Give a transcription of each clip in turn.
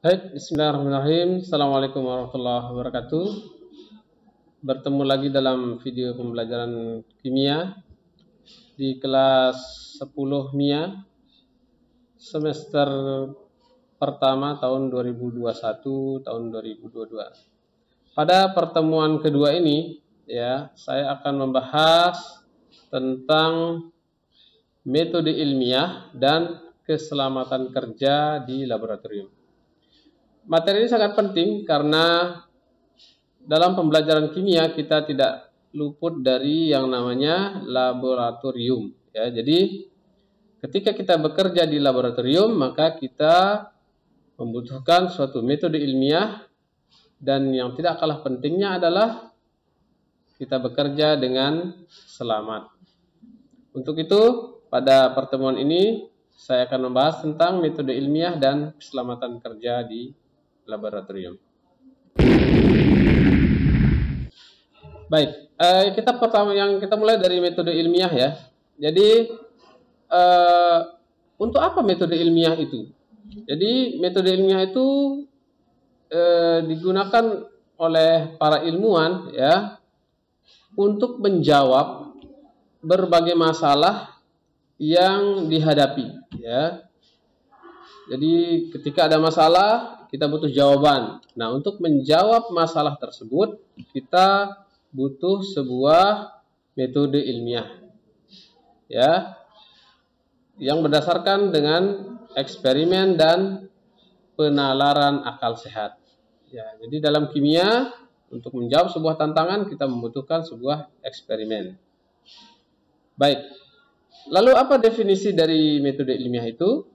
Baik, bismillahirrahmanirrahim. Assalamualaikum warahmatullahi wabarakatuh. Bertemu lagi dalam video pembelajaran kimia di kelas 10 MIA semester pertama tahun 2021 tahun 2022. Pada pertemuan kedua ini saya akan membahas tentang metode ilmiah dan keselamatan kerja di laboratorium. Materi ini sangat penting karena dalam pembelajaran kimia kita tidak luput dari yang namanya laboratorium. Jadi ketika kita bekerja di laboratorium maka kita membutuhkan suatu metode ilmiah dan yang tidak kalah pentingnya adalah kita bekerja dengan selamat. Untuk itu pada pertemuan ini saya akan membahas tentang metode ilmiah dan keselamatan kerja di laboratorium. Baik, kita mulai dari metode ilmiah ya. Jadi untuk apa metode ilmiah itu? Jadi metode ilmiah itu digunakan oleh para ilmuwan untuk menjawab berbagai masalah yang dihadapi Jadi ketika ada masalah kita butuh jawaban. Nah, untuk menjawab masalah tersebut, kita butuh sebuah metode ilmiah. Yang berdasarkan dengan eksperimen dan penalaran akal sehat. Jadi dalam kimia, untuk menjawab sebuah tantangan, kita membutuhkan sebuah eksperimen. Baik. Lalu apa definisi dari metode ilmiah itu?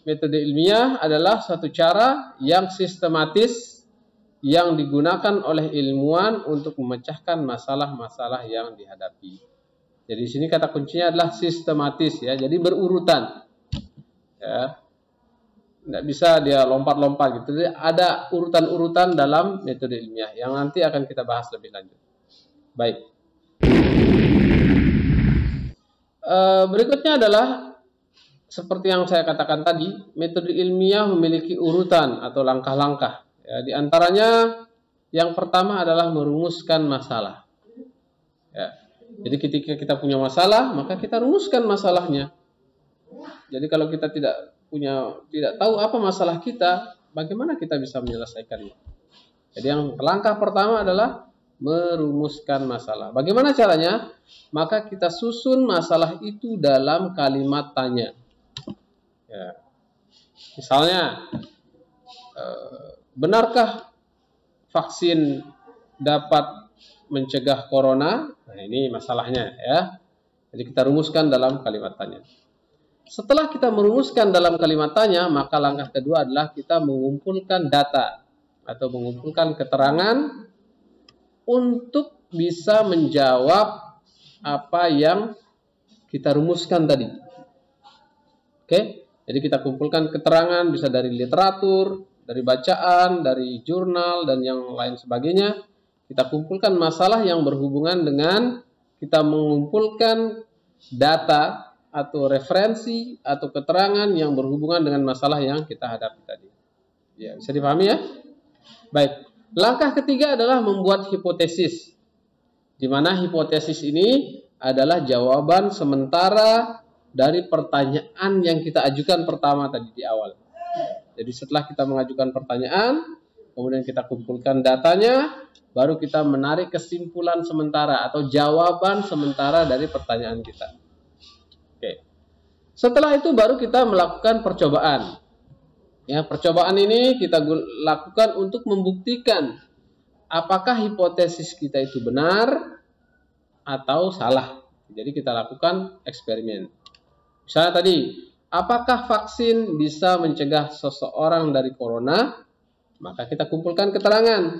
Metode ilmiah adalah suatu cara yang sistematis yang digunakan oleh ilmuwan untuk memecahkan masalah-masalah yang dihadapi. Jadi di sini kata kuncinya adalah sistematis jadi berurutan. Tidak bisa dia lompat-lompat gitu. Jadi ada urutan-urutan dalam metode ilmiah yang nanti akan kita bahas lebih lanjut. Baik. Berikutnya adalah seperti yang saya katakan tadi, metode ilmiah memiliki urutan atau langkah-langkah. Di antaranya yang pertama adalah merumuskan masalah. Jadi ketika kita punya masalah, maka kita rumuskan masalahnya. Jadi kalau kita tidak tahu apa masalah kita, bagaimana kita bisa menyelesaikannya? Jadi yang langkah pertama adalah merumuskan masalah. Bagaimana caranya? Maka kita susun masalah itu dalam kalimat tanya. Misalnya, benarkah vaksin dapat mencegah corona? Nah, ini masalahnya Jadi kita rumuskan dalam kalimat tanya. Setelah kita merumuskan dalam kalimat tanya, maka langkah kedua adalah kita mengumpulkan data atau mengumpulkan keterangan untuk bisa menjawab apa yang kita rumuskan tadi. Jadi kita kumpulkan keterangan bisa dari literatur, dari bacaan, dari jurnal, dan yang lain sebagainya. Kita kumpulkan masalah yang berhubungan dengan kita mengumpulkan data atau referensi atau keterangan yang berhubungan dengan masalah yang kita hadapi tadi. Bisa dipahami ya? Baik. Langkah ketiga adalah membuat hipotesis. Di mana hipotesis ini adalah jawaban sementara dari pertanyaan yang kita ajukan pertama tadi di awal. Jadi setelah kita mengajukan pertanyaan, kemudian kita kumpulkan datanya, baru kita menarik kesimpulan sementara atau jawaban sementara dari pertanyaan kita. Setelah itu baru kita melakukan percobaan. Percobaan ini kita lakukan untuk membuktikan apakah hipotesis kita itu benar atau salah. Jadi kita lakukan eksperimen. Misalnya tadi, apakah vaksin bisa mencegah seseorang dari corona? Maka kita kumpulkan keterangan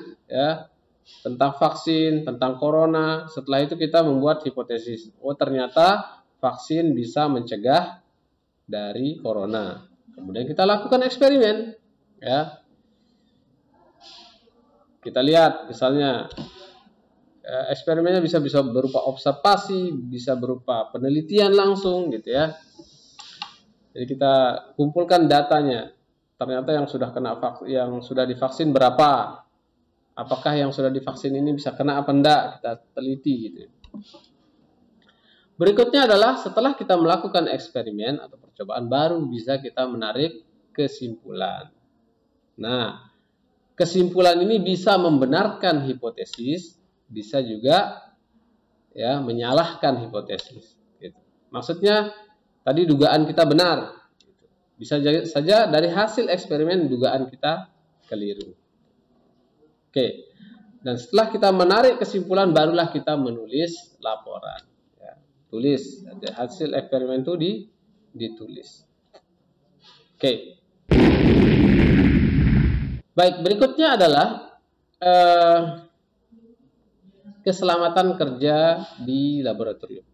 tentang vaksin, tentang corona. Setelah itu kita membuat hipotesis. Oh, ternyata vaksin bisa mencegah dari corona. Kemudian kita lakukan eksperimen. Kita lihat misalnya eksperimennya bisa berupa observasi, bisa berupa penelitian langsung gitu Jadi kita kumpulkan datanya. ternyata yang sudah divaksin berapa? Apakah yang sudah divaksin ini bisa kena apa enggak? Kita teliti gitu. Berikutnya adalah setelah kita melakukan eksperimen atau percobaan baru bisa kita menarik kesimpulan. Nah, kesimpulan ini bisa membenarkan hipotesis, bisa juga ya menyalahkan hipotesis. Gitu. Maksudnya tadi dugaan kita benar, bisa saja dari hasil eksperimen dugaan kita keliru. Oke, dan setelah kita menarik kesimpulan barulah kita menulis laporan. Ya, tulis hasil eksperimen itu ditulis. Oke. Baik, berikutnya adalah keselamatan kerja di laboratorium.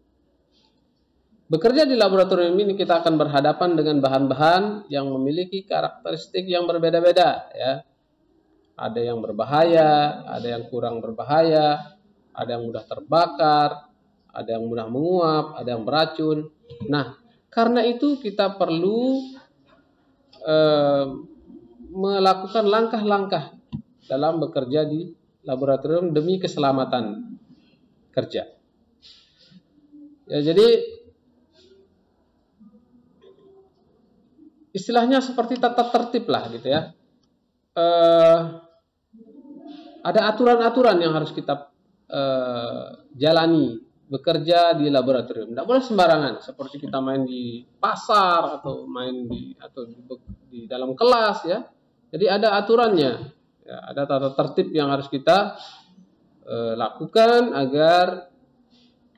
Bekerja di laboratorium ini kita akan berhadapan dengan bahan-bahan yang memiliki karakteristik yang berbeda-beda, ya. Ada yang berbahaya, ada yang kurang berbahaya, ada yang mudah terbakar, ada yang mudah menguap, ada yang beracun. Nah, karena itu kita perlu melakukan langkah-langkah dalam bekerja di laboratorium demi keselamatan kerja. Ya, jadi istilahnya seperti tata tertib lah gitu ya. Ada aturan-aturan yang harus kita jalani bekerja di laboratorium. Tidak boleh sembarangan seperti kita main di pasar atau main di dalam kelas ya. Jadi ada aturannya, ya, ada tata tertib yang harus kita lakukan agar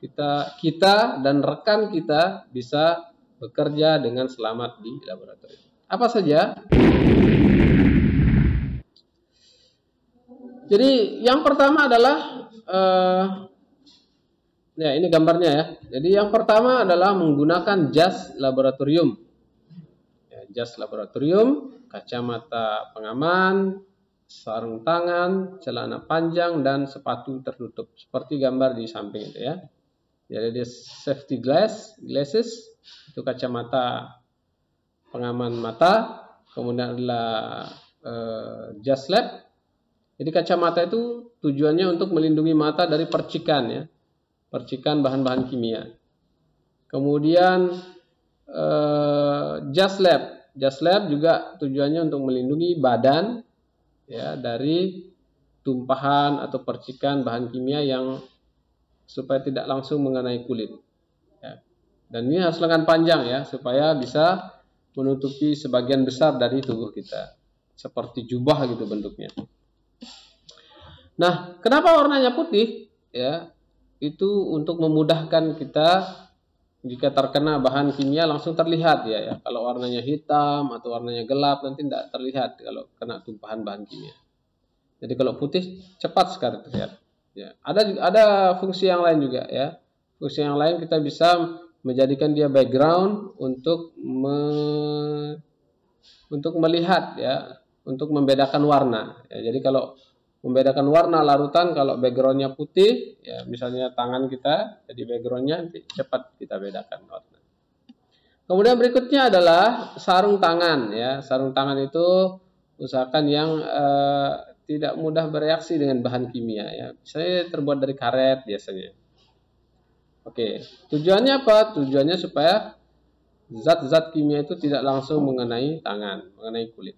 kita dan rekan kita bisa bekerja dengan selamat di laboratorium. Apa saja? Jadi yang pertama adalah ya ini gambarnya ya. Jadi yang pertama adalah menggunakan jas laboratorium. Ya, jas laboratorium, kacamata pengaman, sarung tangan, celana panjang dan sepatu tertutup. Seperti gambar di samping itu ya. Jadi dia safety glasses, itu kacamata pengaman mata, kemudian adalah jas lab. Jadi kacamata itu tujuannya untuk melindungi mata dari percikan ya, percikan bahan-bahan kimia. Kemudian jas lab juga tujuannya untuk melindungi badan ya dari tumpahan atau percikan bahan kimia yang supaya tidak langsung mengenai kulit. Ya. Dan ini harus lengan panjang ya, supaya bisa menutupi sebagian besar dari tubuh kita, seperti jubah gitu bentuknya. Nah, kenapa warnanya putih? Ya, itu untuk memudahkan kita jika terkena bahan kimia langsung terlihat ya. Kalau warnanya hitam atau warnanya gelap nanti tidak terlihat kalau kena tumpahan bahan kimia. Jadi kalau putih cepat sekali terlihat. Ya, ada fungsi yang lain juga ya. Fungsi yang lain kita bisa menjadikan dia background untuk melihat ya, untuk membedakan warna. Ya, jadi kalau membedakan warna larutan, kalau backgroundnya putih, ya misalnya tangan kita, jadi backgroundnya nanti cepat kita bedakan warna. Kemudian berikutnya adalah sarung tangan ya. Sarung tangan itu usahakan yang tidak mudah bereaksi dengan bahan kimia ya. Misalnya terbuat dari karet biasanya. Oke, tujuannya apa? Tujuannya supaya zat-zat kimia itu tidak langsung mengenai tangan, mengenai kulit.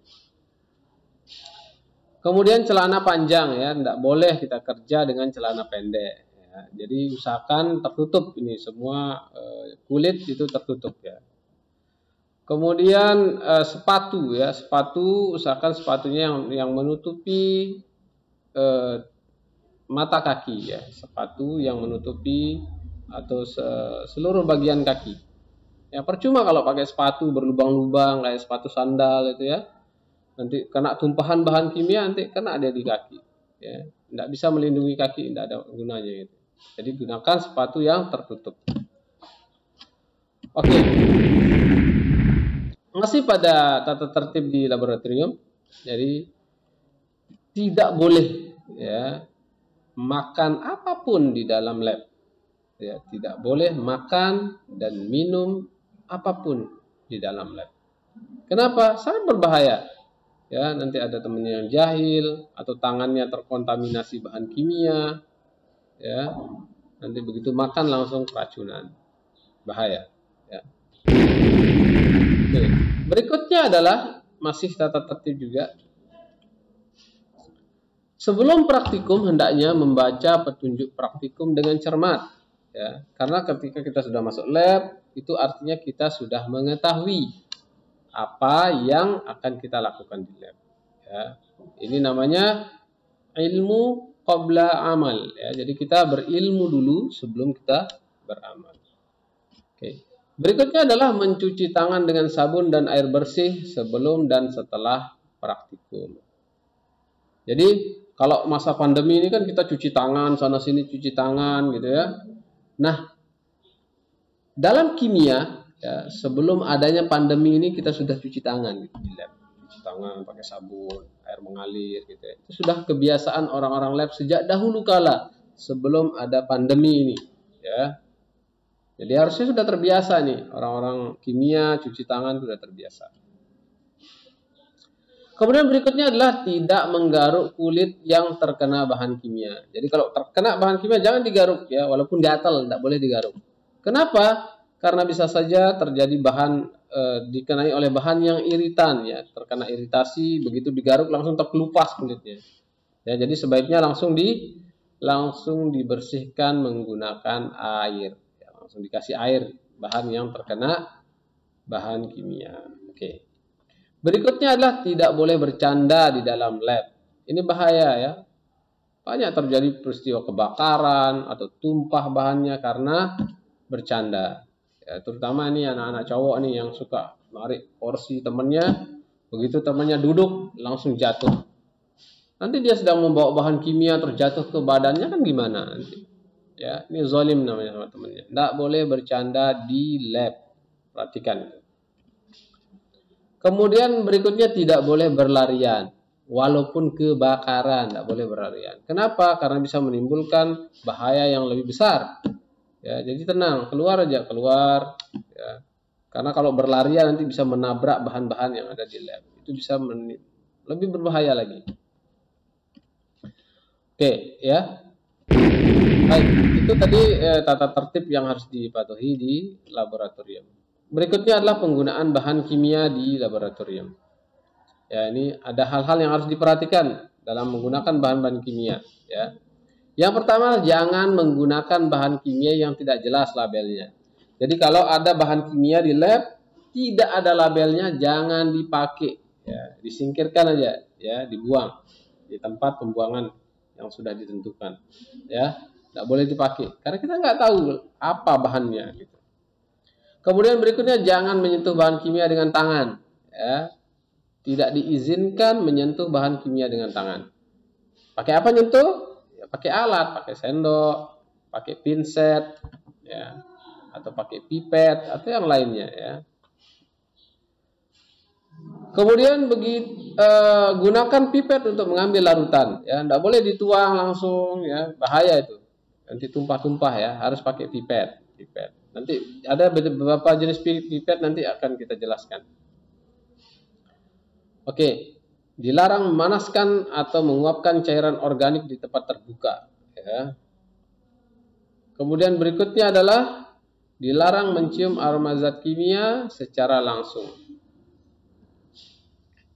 Kemudian celana panjang ya, tidak boleh kita kerja dengan celana pendek. Ya. Jadi usahakan tertutup ini semua kulit itu tertutup ya. Kemudian sepatu ya, sepatu usahakan sepatunya yang menutupi mata kaki ya, sepatu yang menutupi atau seluruh bagian kaki. Ya percuma kalau pakai sepatu berlubang-lubang kayak sepatu sandal itu ya, nanti kena tumpahan bahan kimia nanti kena ada di kaki. Ya, tidak bisa melindungi kaki, tidak ada gunanya gitu. Jadi gunakan sepatu yang tertutup. Oke. Masih pada tata tertib di laboratorium, jadi tidak boleh ya makan apapun di dalam lab. Ya, tidak boleh makan dan minum apapun di dalam lab. Kenapa? Sangat berbahaya. ya, nanti ada temennya yang jahil atau tangannya terkontaminasi bahan kimia, ya, nanti begitu makan langsung keracunan, bahaya. Ya. Oke. Berikutnya adalah masih tata tertib juga. Sebelum praktikum hendaknya membaca petunjuk praktikum dengan cermat, ya, karena ketika kita sudah masuk lab itu artinya kita sudah mengetahui apa yang akan kita lakukan di lab. Ya. Ini namanya ilmu qabla amal. Ya. Jadi kita berilmu dulu sebelum kita beramal. Oke. Berikutnya adalah mencuci tangan dengan sabun dan air bersih sebelum dan setelah praktikum. Jadi kalau masa pandemi ini kan kita cuci tangan, sana sini cuci tangan gitu ya. Nah, dalam kimia, ya, sebelum adanya pandemi ini kita sudah cuci tangan gitu, di lab. Cuci tangan pakai sabun, air mengalir gitu ya. Itu sudah kebiasaan orang-orang lab sejak dahulu kala sebelum ada pandemi ini, ya. Jadi harusnya sudah terbiasa nih, orang-orang kimia cuci tangan sudah terbiasa. Kemudian berikutnya adalah tidak menggaruk kulit yang terkena bahan kimia. Jadi kalau terkena bahan kimia jangan digaruk ya, walaupun gatal tidak boleh digaruk. Kenapa? Karena bisa saja terjadi dikenai oleh bahan yang iritan ya, terkena iritasi, begitu digaruk langsung terkelupas kulitnya. Ya, jadi sebaiknya langsung dibersihkan menggunakan air. Ya, langsung dikasih air bahan yang terkena bahan kimia. Oke. Berikutnya adalah tidak boleh bercanda di dalam lab. Ini bahaya ya. Banyak terjadi peristiwa kebakaran atau tumpah bahannya karena bercanda. Ya, terutama ini anak-anak cowok nih yang suka narik porsi temennya. Begitu temennya duduk langsung jatuh. Nanti dia sedang membawa bahan kimia terjatuh ke badannya kan gimana nanti? Ya, ini zalim namanya sama temennya. Tidak boleh bercanda di lab. Perhatikan itu. Kemudian berikutnya tidak boleh berlarian, walaupun kebakaran tidak boleh berlarian. Kenapa? Karena bisa menimbulkan bahaya yang lebih besar. Ya, jadi tenang, keluar aja, keluar. Ya. Karena kalau berlarian nanti bisa menabrak bahan-bahan yang ada di lab. Itu bisa lebih berbahaya lagi. Oke, ya. Baik, itu tadi tata tertib yang harus dipatuhi di laboratorium. Berikutnya adalah penggunaan bahan kimia di laboratorium. Ya, ini ada hal-hal yang harus diperhatikan dalam menggunakan bahan-bahan kimia. Ya. Yang pertama, jangan menggunakan bahan kimia yang tidak jelas labelnya. Jadi kalau ada bahan kimia di lab, tidak ada labelnya, jangan dipakai. Ya, disingkirkan aja, ya, dibuang di tempat pembuangan yang sudah ditentukan. Ya, tidak boleh dipakai karena kita nggak tahu apa bahannya. Gitu. Kemudian berikutnya jangan menyentuh bahan kimia dengan tangan. Ya. Tidak diizinkan menyentuh bahan kimia dengan tangan. Pakai apa nyentuh? Ya, pakai alat, pakai sendok, pakai pinset, ya, atau pakai pipet atau yang lainnya. Ya. Kemudian gunakan pipet untuk mengambil larutan. Ya, tidak boleh dituang langsung, ya, bahaya itu. Nanti tumpah-tumpah ya, harus pakai pipet. Nanti ada beberapa jenis pipet nanti akan kita jelaskan. Oke, dilarang memanaskan atau menguapkan cairan organik di tempat terbuka. Ya. Kemudian berikutnya adalah dilarang mencium aroma zat kimia secara langsung.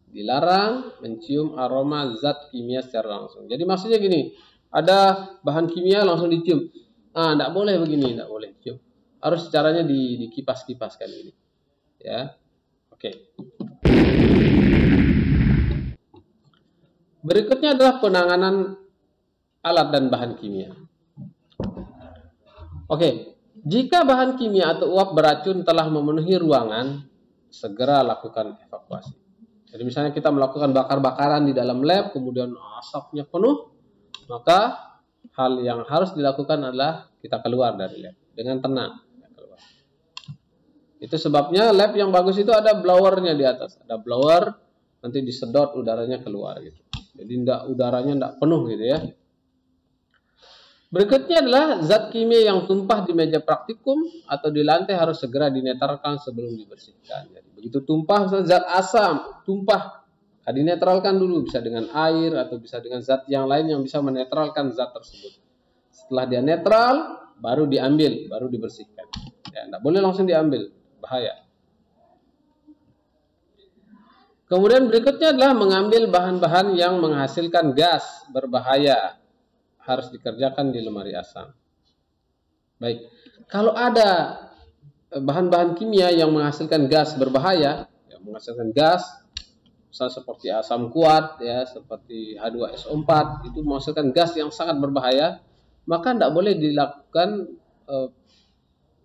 Dilarang mencium aroma zat kimia secara langsung. Jadi maksudnya gini, ada bahan kimia langsung dicium. Tidak boleh begini, tidak boleh cium. Harus caranya dikipas-kipaskan ini. Ya. Oke. Berikutnya adalah penanganan alat dan bahan kimia. Oke. Jika bahan kimia atau uap beracun telah memenuhi ruangan, segera lakukan evakuasi. Jadi misalnya kita melakukan bakar-bakaran di dalam lab, kemudian asapnya penuh, maka hal yang harus dilakukan adalah kita keluar dari lab dengan tenang. Itu sebabnya lab yang bagus itu ada blowernya di atas. Ada blower, nanti disedot udaranya keluar gitu. Jadi udaranya tidak penuh gitu ya. Berikutnya adalah zat kimia yang tumpah di meja praktikum atau di lantai harus segera dinetralkan sebelum dibersihkan. Jadi begitu tumpah, zat asam tumpah, Maka dinetralkan dulu, bisa dengan air atau bisa dengan zat yang lain yang bisa menetralkan zat tersebut. Setelah dia netral, baru diambil, baru dibersihkan. Ya, tidak boleh langsung diambil, bahaya. Kemudian berikutnya adalah mengambil bahan-bahan yang menghasilkan gas berbahaya. Harus dikerjakan di lemari asam. Baik, kalau ada bahan-bahan kimia yang menghasilkan gas berbahaya, yang menghasilkan gas, misalnya seperti asam kuat, ya, seperti H2SO4, itu menghasilkan gas yang sangat berbahaya, maka tidak boleh dilakukan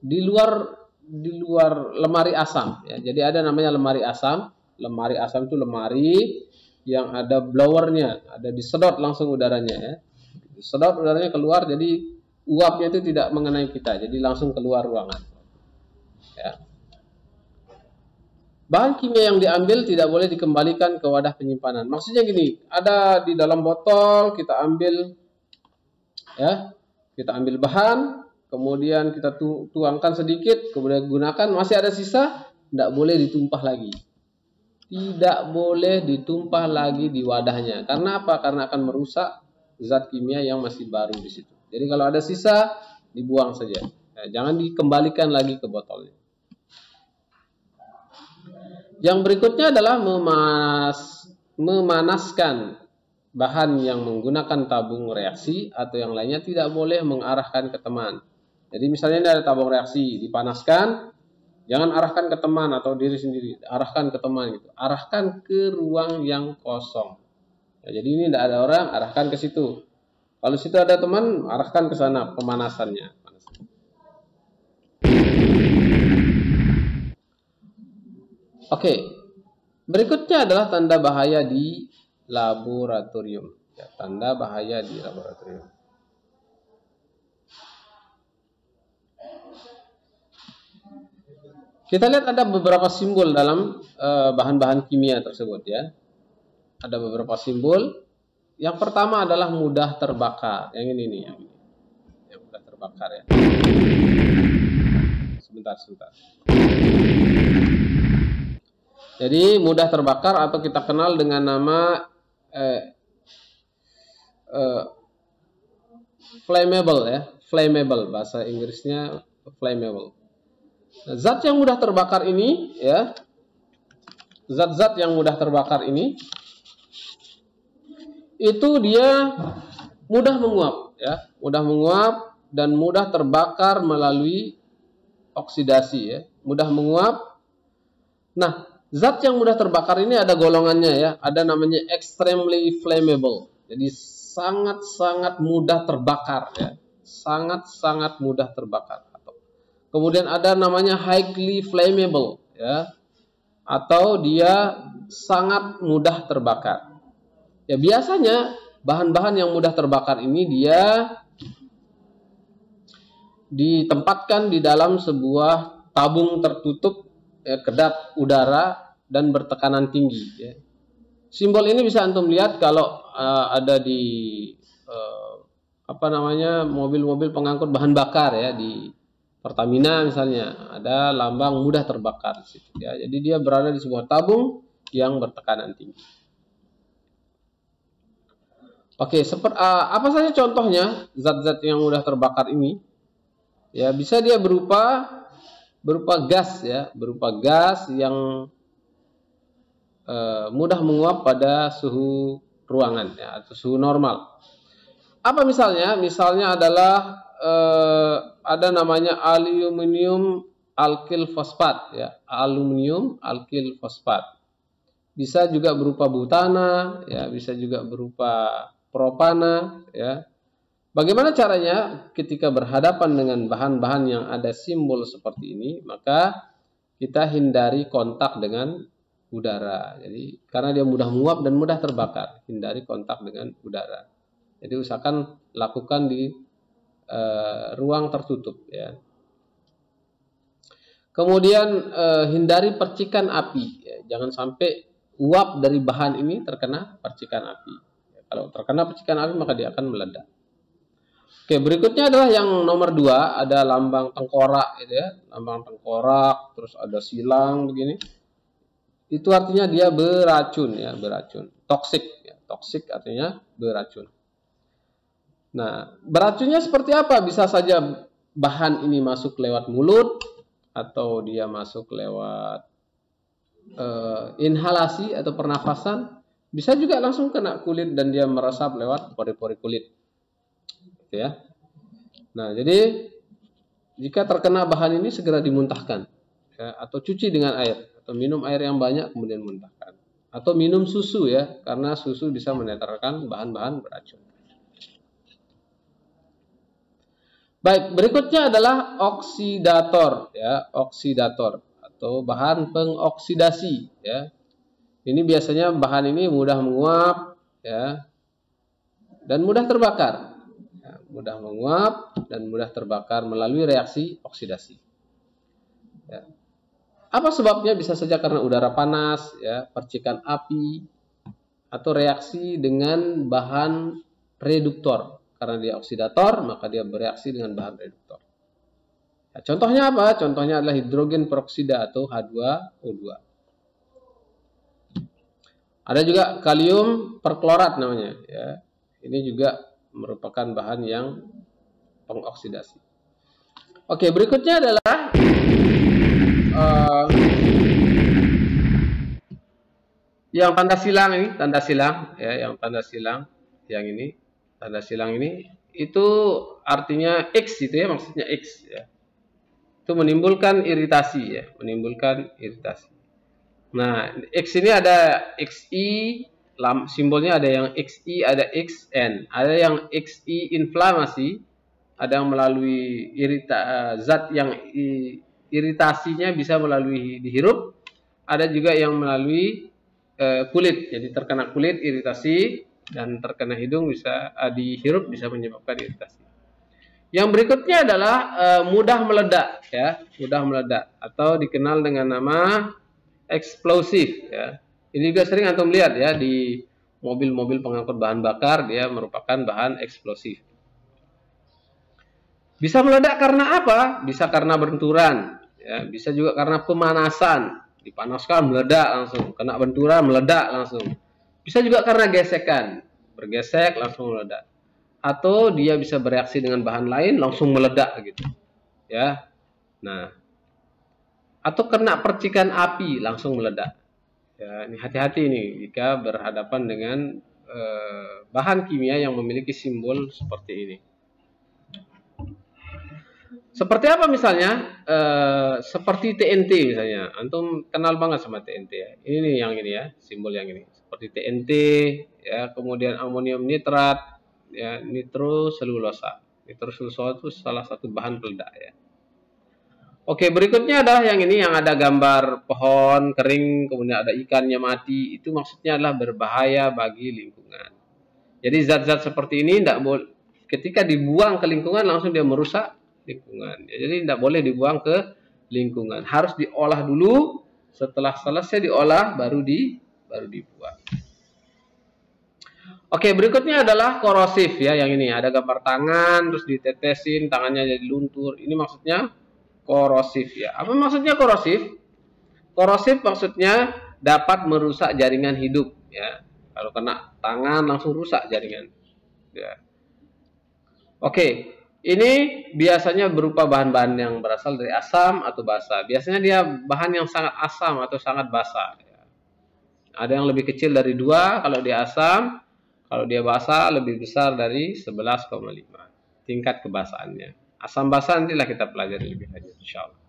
di luar lemari asam. Ya. Jadi ada namanya lemari asam. Lemari asam itu lemari yang ada blowernya, ada disedot langsung udaranya. Ya. Disedot udaranya keluar, jadi uapnya itu tidak mengenai kita, jadi langsung keluar ruangan. Ya. Bahan kimia yang diambil tidak boleh dikembalikan ke wadah penyimpanan. Maksudnya gini, ada di dalam botol, kita ambil, ya, kita ambil bahan, kemudian kita tuangkan sedikit, kemudian gunakan, masih ada sisa, tidak boleh ditumpah lagi. Tidak boleh ditumpah lagi di wadahnya. Karena apa? Karena akan merusak zat kimia yang masih baru di situ. Jadi kalau ada sisa, dibuang saja. Ya, jangan dikembalikan lagi ke botolnya. Yang berikutnya adalah memanaskan bahan yang menggunakan tabung reaksi atau yang lainnya, tidak boleh mengarahkan ke teman. Jadi misalnya ini ada tabung reaksi, dipanaskan, jangan arahkan ke teman atau diri sendiri, arahkan ke teman gitu. Arahkan ke ruang yang kosong. Ya, jadi ini tidak ada orang, arahkan ke situ. Kalau situ ada teman, arahkan ke sana pemanasannya. Oke, berikutnya adalah tanda bahaya di laboratorium. Ya, tanda bahaya di laboratorium. Kita lihat ada beberapa simbol dalam bahan-bahan kimia tersebut, ya. Ada beberapa simbol. Yang pertama adalah mudah terbakar. Yang ini nih, yang mudah terbakar, ya. Sebentar. Jadi mudah terbakar atau kita kenal dengan nama flammable, ya, flammable, bahasa Inggrisnya flammable. Zat yang mudah terbakar ini, ya, zat-zat yang mudah terbakar ini, itu dia mudah menguap, ya, mudah menguap dan mudah terbakar melalui oksidasi, ya, mudah menguap. Nah, zat yang mudah terbakar ini ada golongannya, ya, ada namanya extremely flammable. Jadi sangat-sangat mudah terbakar, ya, sangat-sangat mudah terbakar. Kemudian ada namanya highly flammable, ya, atau dia sangat mudah terbakar. Ya, biasanya bahan-bahan yang mudah terbakar ini dia ditempatkan di dalam sebuah tabung tertutup, ya, kedap udara dan bertekanan tinggi, ya. Simbol ini bisa antum lihat kalau ada di mobil-mobil pengangkut bahan bakar, ya, di Pertamina misalnya, ada lambang mudah terbakar di situ, ya. Jadi dia berada di sebuah tabung yang bertekanan tinggi. Oke, apa saja contohnya zat-zat yang mudah terbakar ini? Ya, bisa dia berupa gas, ya, berupa gas yang mudah menguap pada suhu ruangan, ya, atau suhu normal. Apa misalnya? Misalnya adalah ada namanya aluminium alkyl fosfat, ya, aluminium alkyl fosfat. Bisa juga berupa butana, ya, bisa juga berupa propana, ya. Bagaimana caranya ketika berhadapan dengan bahan-bahan yang ada simbol seperti ini? Maka kita hindari kontak dengan udara. Jadi karena dia mudah menguap dan mudah terbakar, hindari kontak dengan udara. Jadi usahakan lakukan di ruang tertutup, ya. Kemudian hindari percikan api, ya. Jangan sampai uap dari bahan ini terkena percikan api. Ya, kalau terkena percikan api maka dia akan meledak. Oke, berikutnya adalah yang nomor 2, ada lambang tengkorak, gitu, ya. Lambang tengkorak, terus ada silang begini. itu artinya dia beracun ya, beracun. Toksik ya. Toksik artinya beracun. Nah, beracunnya seperti apa? Bisa saja bahan ini masuk lewat mulut atau dia masuk lewat inhalasi atau pernafasan. Bisa juga langsung kena kulit dan dia meresap lewat pori-pori kulit. Gitu ya. Nah, jadi jika terkena bahan ini segera dimuntahkan ya, atau cuci dengan air atau minum air yang banyak kemudian muntahkan. Atau minum susu ya, karena susu bisa menetralkan bahan-bahan beracun. Baik, berikutnya adalah oksidator ya, oksidator atau bahan pengoksidasi ya. Ini biasanya bahan ini mudah menguap ya dan mudah terbakar. Ya, mudah menguap dan mudah terbakar melalui reaksi oksidasi. Ya. Apa sebabnya? Bisa saja karena udara panas ya, percikan api atau reaksi dengan bahan reduktor. Karena dia oksidator, maka dia bereaksi dengan bahan reduktor. Nah, contohnya apa? Contohnya adalah hidrogen peroksida atau H2O2. Ada juga kalium perklorat namanya. Ya. Ini juga merupakan bahan yang pengoksidasi. Oke, berikutnya adalah yang tanda silang ini, tanda silang ya, yang tanda silang yang ini. Tanda silang ini itu artinya X itu ya, maksudnya X ya. Itu menimbulkan iritasi ya, menimbulkan iritasi. Nah, X ini ada XI, simbolnya ada yang XI, ada XN, ada yang XI inflamasi, ada yang melalui zat yang iritasinya bisa melalui dihirup, ada juga yang melalui kulit, jadi terkena kulit iritasi. Dan terkena hidung bisa dihirup bisa menyebabkan iritasi. Yang berikutnya adalah mudah meledak ya, mudah meledak atau dikenal dengan nama eksplosif ya. Ini juga sering antum lihat ya di mobil-mobil pengangkut bahan bakar, dia merupakan bahan eksplosif. Bisa meledak karena apa? Bisa karena benturan ya, bisa juga karena pemanasan, dipanaskan meledak langsung, kena benturan meledak langsung. Bisa juga karena gesekan, bergesek langsung meledak. Atau dia bisa bereaksi dengan bahan lain langsung meledak gitu. Ya. Nah, atau kena percikan api langsung meledak. Ya, ini hati-hati nih jika berhadapan dengan bahan kimia yang memiliki simbol seperti ini. Seperti apa misalnya? Seperti TNT misalnya. Antum kenal banget sama TNT ya. Ini nih yang ini ya, simbol yang ini. Seperti TNT, ya, kemudian amonium nitrat, ya, nitroselulosa. Nitroselulosa itu salah satu bahan peledak ya. Oke, berikutnya adalah yang ini yang ada gambar pohon kering, kemudian ada ikannya mati. Itu maksudnya adalah berbahaya bagi lingkungan. Jadi zat-zat seperti ini tidak boleh ketika dibuang ke lingkungan langsung dia merusak lingkungan. Jadi tidak boleh dibuang ke lingkungan. Harus diolah dulu. Setelah selesai diolah baru dibuang. Oke, berikutnya adalah korosif ya. Yang ini ada gambar tangan terus ditetesin, tangannya jadi luntur. Ini maksudnya korosif ya. Apa maksudnya korosif? Korosif maksudnya dapat merusak jaringan hidup ya. Kalau kena tangan langsung rusak jaringan. Ya. Oke, ini biasanya berupa bahan-bahan yang berasal dari asam atau basa. Biasanya dia bahan yang sangat asam atau sangat basa. Ada yang lebih kecil dari 2 kalau dia asam, kalau dia basa lebih besar dari 11,5 tingkat kebasaannya. Asam basa nantilah kita pelajari lebih lanjut insyaallah.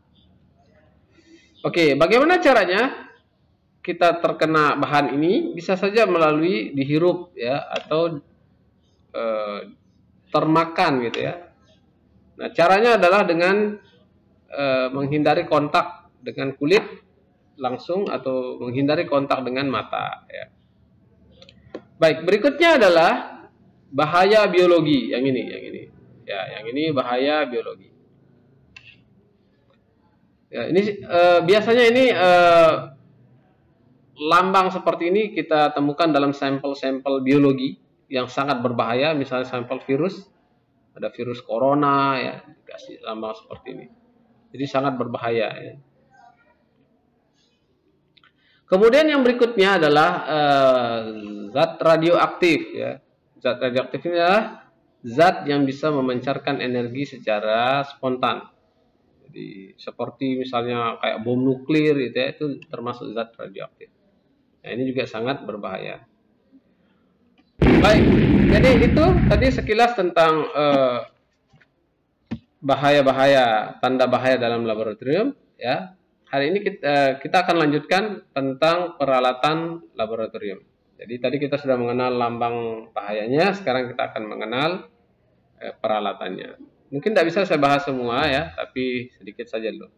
Oke, bagaimana caranya kita terkena bahan ini? Bisa saja melalui dihirup ya atau termakan gitu ya. Nah, caranya adalah dengan menghindari kontak dengan kulit langsung atau menghindari kontak dengan mata ya. Baik, berikutnya adalah bahaya biologi. Yang ini. Ya, yang ini bahaya biologi. Ya, ini biasanya ini lambang seperti ini kita temukan dalam sampel-sampel biologi yang sangat berbahaya, misalnya sampel virus. Ada virus corona ya, dikasih lambang seperti ini. Jadi sangat berbahaya ya. Kemudian yang berikutnya adalah zat radioaktif ya. Zat radioaktif ini adalah zat yang bisa memancarkan energi secara spontan. Jadi seperti misalnya kayak bom nuklir gitu ya, itu termasuk zat radioaktif. Nah, ini juga sangat berbahaya. Baik, jadi itu tadi sekilas tentang bahaya-bahaya, tanda bahaya dalam laboratorium ya. Hari ini kita akan lanjutkan tentang peralatan laboratorium. Jadi tadi kita sudah mengenal lambang bahayanya, sekarang kita akan mengenal peralatannya. Mungkin tidak bisa saya bahas semua ya, tapi sedikit saja dulu.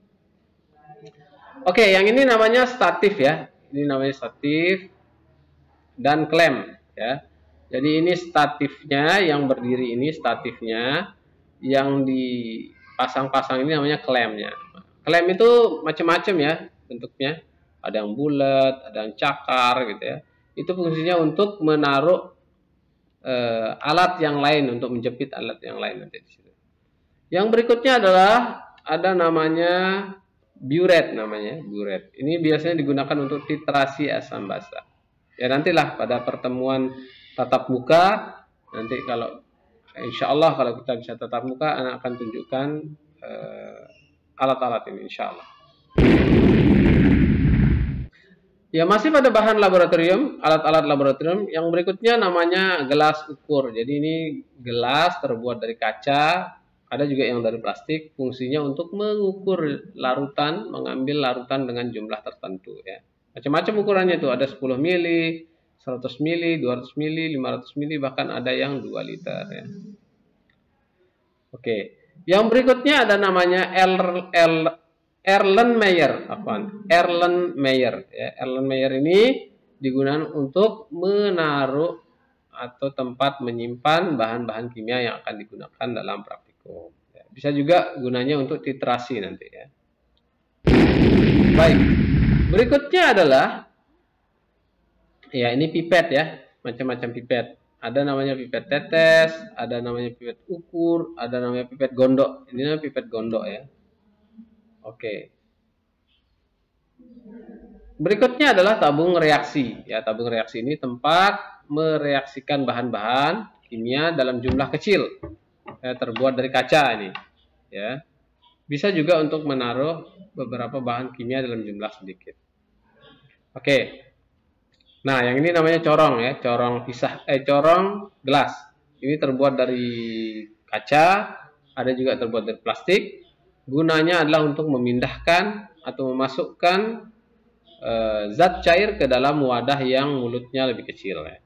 Oke, yang ini namanya statif ya. Ini namanya statif dan klem ya. Jadi ini statifnya, yang berdiri ini statifnya, yang dipasang-pasang ini namanya klemnya. Klem itu macam-macam ya bentuknya. Ada yang bulat, ada yang cakar gitu ya. Itu fungsinya untuk menaruh alat yang lain, untuk menjepit alat yang lain nanti di situ. Yang berikutnya adalah ada namanya buret namanya, buret. Ini biasanya digunakan untuk titrasi asam basa. Ya nantilah pada pertemuan tatap muka, nanti kalau insya Allah kalau kita bisa tatap muka, anak akan tunjukkan alat-alat ini insya Allah. Ya masih pada bahan laboratorium, alat-alat laboratorium. Yang berikutnya namanya gelas ukur. Jadi ini gelas terbuat dari kaca, ada juga yang dari plastik. Fungsinya untuk mengukur larutan, mengambil larutan dengan jumlah tertentu ya. Macam-macam ukurannya itu, ada 10 mili, 100 mili, 200 mili, 500 mili, bahkan ada yang 2 liter ya. Oke. Yang berikutnya ada namanya Erlenmeyer, Erlenmeyer ya. Erlenmeyer ini digunakan untuk menaruh atau tempat menyimpan bahan-bahan kimia yang akan digunakan dalam praktikum. Ya, bisa juga gunanya untuk titrasi nanti ya. Baik. Berikutnya adalah ya ini pipet ya, macam-macam pipet. Ada namanya pipet tetes, ada namanya pipet ukur, ada namanya pipet gondok. Ini namanya pipet gondok ya. Oke. Berikutnya adalah tabung reaksi. Ya, tabung reaksi ini tempat mereaksikan bahan-bahan kimia dalam jumlah kecil. Ya, terbuat dari kaca ini. Ya. Bisa juga untuk menaruh beberapa bahan kimia dalam jumlah sedikit. Oke. Nah, yang ini namanya corong ya, corong gelas. Ini terbuat dari kaca, ada juga terbuat dari plastik. Gunanya adalah untuk memindahkan atau memasukkan zat cair ke dalam wadah yang mulutnya lebih kecil ya.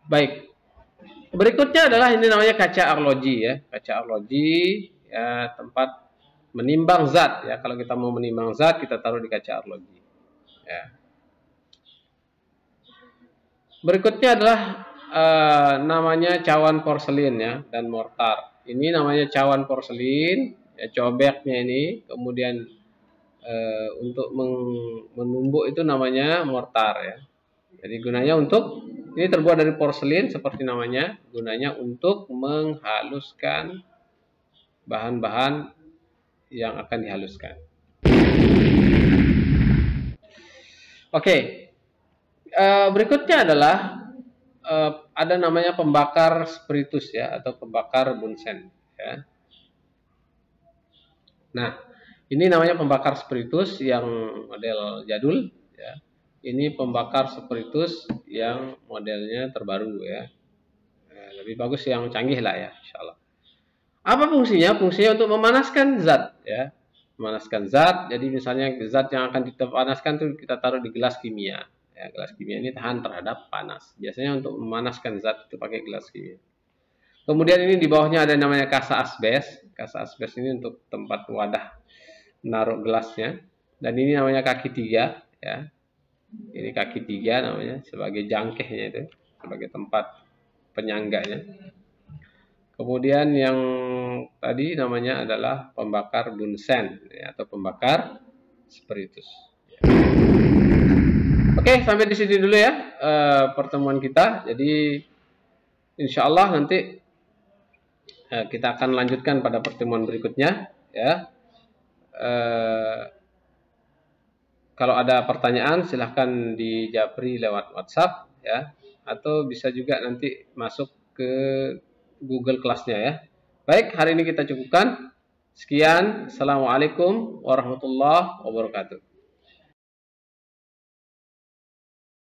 Baik. Berikutnya adalah ini namanya kaca arloji ya. Kaca arloji ya, tempat menimbang zat ya. Kalau kita mau menimbang zat, kita taruh di kaca arloji. Ya. Berikutnya adalah namanya cawan porselin ya dan mortar. Ini namanya cawan porselin, ya, cobeknya ini. Kemudian untuk menumbuk itu namanya mortar ya. Jadi gunanya untuk, ini terbuat dari porselin seperti namanya, gunanya untuk menghaluskan bahan-bahan yang akan dihaluskan. Oke. Berikutnya adalah ada namanya pembakar spiritus ya, atau pembakar bunsen ya. Nah, ini namanya pembakar spiritus yang model jadul ya. Ini pembakar spiritus yang modelnya terbaru ya. Lebih bagus yang canggih lah ya, insyaallah. Apa fungsinya? Fungsinya untuk memanaskan zat ya. Memanaskan zat. Jadi misalnya zat yang akan dipanaskan itu kita taruh di gelas kimia. Ya, gelas kimia ini tahan terhadap panas. Biasanya untuk memanaskan zat itu pakai gelas kimia. Kemudian ini di bawahnya ada namanya kasa asbes. Kasa asbes ini untuk tempat wadah menaruh gelasnya. Dan ini namanya kaki 3 ya. Ini kaki 3 namanya sebagai jangkehnya itu, sebagai tempat penyangganya. Kemudian yang tadi namanya adalah pembakar bunsen ya, atau pembakar spiritus. Oke, sampai di sini dulu ya pertemuan kita. Jadi insya Allah nanti kita akan lanjutkan pada pertemuan berikutnya ya. Kalau ada pertanyaan silahkan dijapri lewat WhatsApp ya, atau bisa juga nanti masuk ke Google Class-nya ya. Baik, hari ini kita cukupkan. Sekian, Assalamualaikum warahmatullahi wabarakatuh.